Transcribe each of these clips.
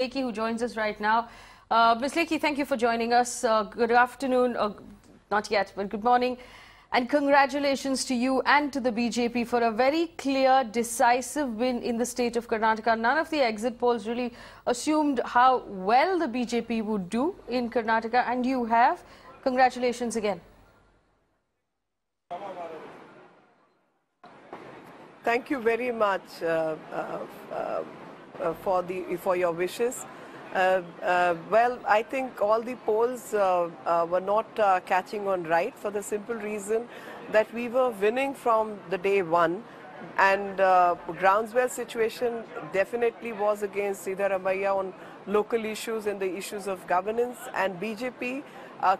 Lekhi, who joins us right now. Ms. Lekhi, thank you for joining us. Good afternoon, not yet, but good morning. And congratulations to you and to the BJP for a very clear, decisive win in the state of Karnataka. None of the exit polls really assumed how well the BJP would do in Karnataka, and you have. Congratulations again. Thank you very much for your wishes. Well, I think all the polls were not catching on right for the simple reason that we were winning from the day one, and groundswell situation definitely was against Siddaramaiah on local issues and the issues of governance, and BJP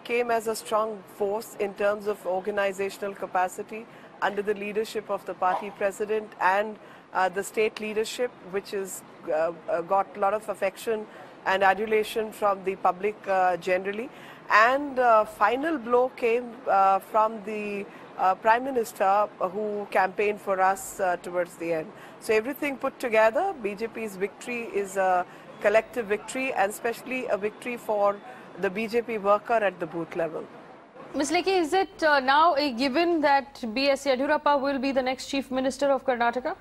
came as a strong force in terms of organizational capacity under the leadership of the party president and the state leadership, which has got a lot of affection and adulation from the public generally. And final blow came from the Prime Minister who campaigned for us towards the end. So everything put together, BJP's victory is a collective victory, and especially a victory for the BJP worker at the booth level. Ms. Lekhi, is it now a given that B.S. Yediyurappa will be the next Chief Minister of Karnataka?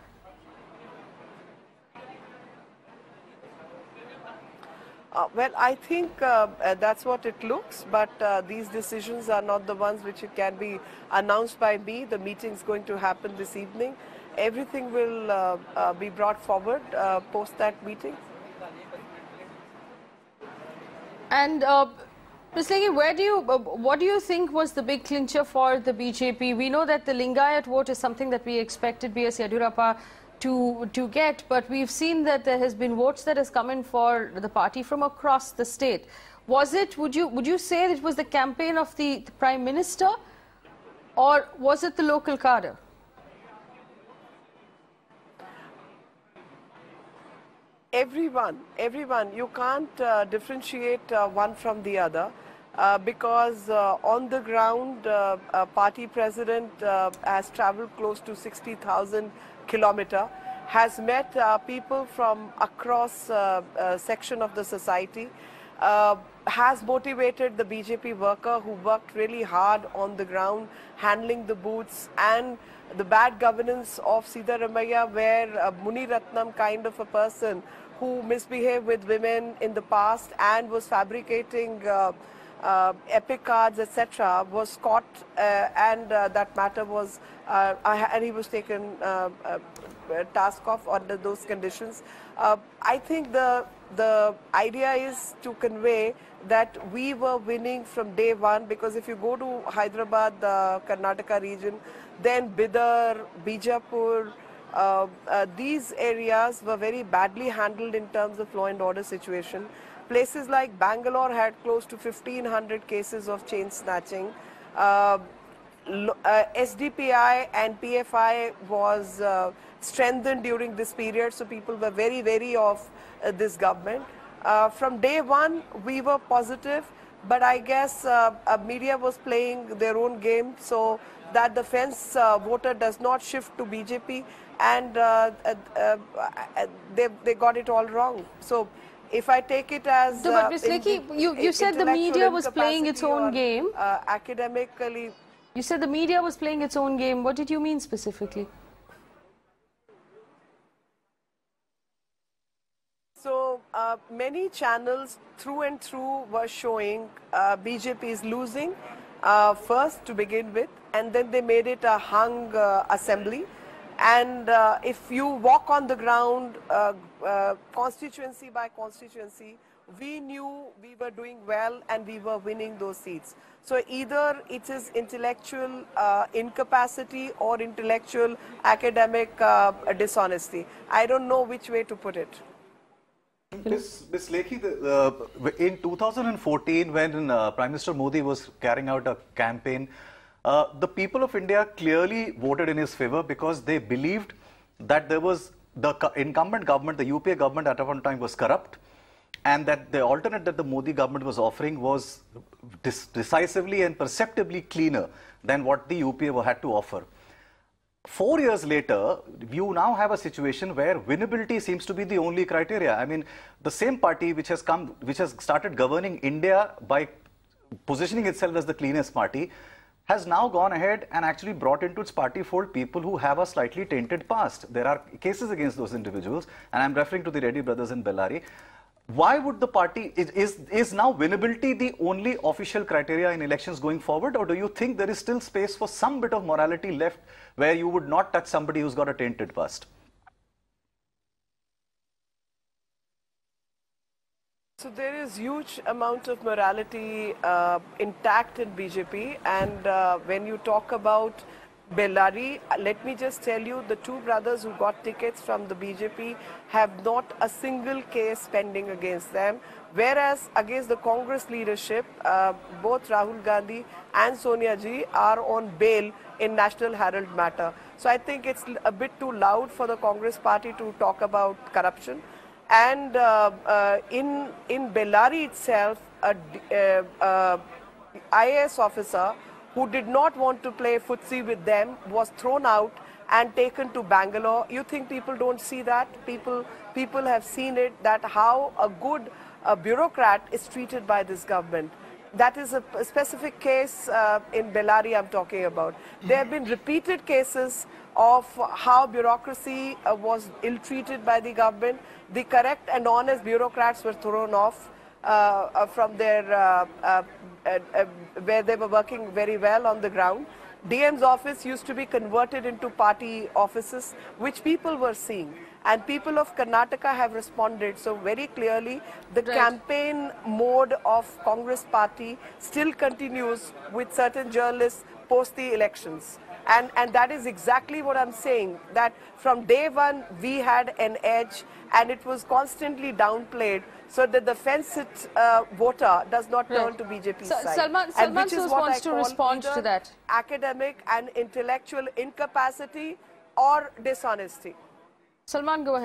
Well, I think that's what it looks, but these decisions are not the ones which it can be announced by me. The meeting is going to happen this evening. Everything will be brought forward post that meeting. And Ms. Lekhi, what do you think was the big clincher for the BJP? We know that the Lingayat vote is something that we expected B.S. Yediyurappa to get, but we've seen that there has been votes that has come in for the party from across the state. Was it, would you say that it was the campaign of the Prime Minister, or was it the local cadre? Everyone. You can't differentiate one from the other because on the ground, party president has traveled close to 60,000 kilometers, has met people from across section of the society, has motivated the BJP worker who worked really hard on the ground, handling the booths, and the bad governance of Siddaramaiah, where Muni Ratnam kind of a person who misbehaved with women in the past and was fabricating epic cards, etc., was caught, and that matter was, and he was taken task off under those conditions. I think the idea is to convey that we were winning from day one, because if you go to Hyderabad, the Karnataka region, then Bidar, Bijapur, these areas were very badly handled in terms of law and order situation. Places like Bangalore had close to 1,500 cases of chain snatching. SDPI and PFI was strengthened during this period, so people were very wary of this government. From day one, we were positive, but I guess media was playing their own game, so that the fence voter does not shift to BJP, and they got it all wrong. So if I take it as... but Ms. Lekhi, you said the media was playing its own game. Academically... You said the media was playing its own game. What did you mean specifically? So many channels through and through were showing BJP is losing first to begin with, and then they made it a hung assembly. And if you walk on the ground, constituency by constituency, we knew we were doing well and we were winning those seats. So either it is intellectual incapacity or intellectual academic dishonesty. I don't know which way to put it. Ms. Lekhi, in 2014, when Prime Minister Modi was carrying out a campaign, the people of India clearly voted in his favor because they believed that there was the incumbent government, the UPA government at one time was corrupt, and that the alternate that the Modi government was offering was decisively and perceptibly cleaner than what the UPA had to offer. 4 years later, you now have a situation where winnability seems to be the only criteria. I mean, the same party which has started governing India by positioning itself as the cleanest party, has now gone ahead and actually brought into its party fold people who have a slightly tainted past. There are cases against those individuals, and I'm referring to the Reddy brothers in Bellary. Why would the party, is now winnability the only official criteria in elections going forward, or do you think there is still space for some bit of morality left where you would not touch somebody who's got a tainted past? So there is huge amount of morality intact in BJP, and when you talk about Bellary, let me just tell you, the two brothers who got tickets from the BJP have not a single case pending against them, whereas against the Congress leadership, both Rahul Gandhi and Sonia Ji are on bail in National Herald matter. So I think it's a bit too loud for the Congress party to talk about corruption. And in Bellary itself, a IAS officer who did not want to play footsie with them was thrown out and taken to Bangalore. You think people don't see that? People have seen it, that how a good bureaucrat is treated by this government. That is a specific case in Bellary I'm talking about. There have been repeated cases of how bureaucracy was ill-treated by the government. The correct and honest bureaucrats were thrown off from their where they were working very well on the ground. DM's office used to be converted into party offices, which people were seeing. And people of Karnataka have responded. So very clearly, the campaign mode of Congress party still continues with certain journalists post the elections. And that is exactly what I'm saying, that from day one, we had an edge and it was constantly downplayed so that the fence-it voter does not turn to BJP's side. Salman Soos wants to respond to that. Academic and intellectual incapacity or dishonesty. Salman, go ahead.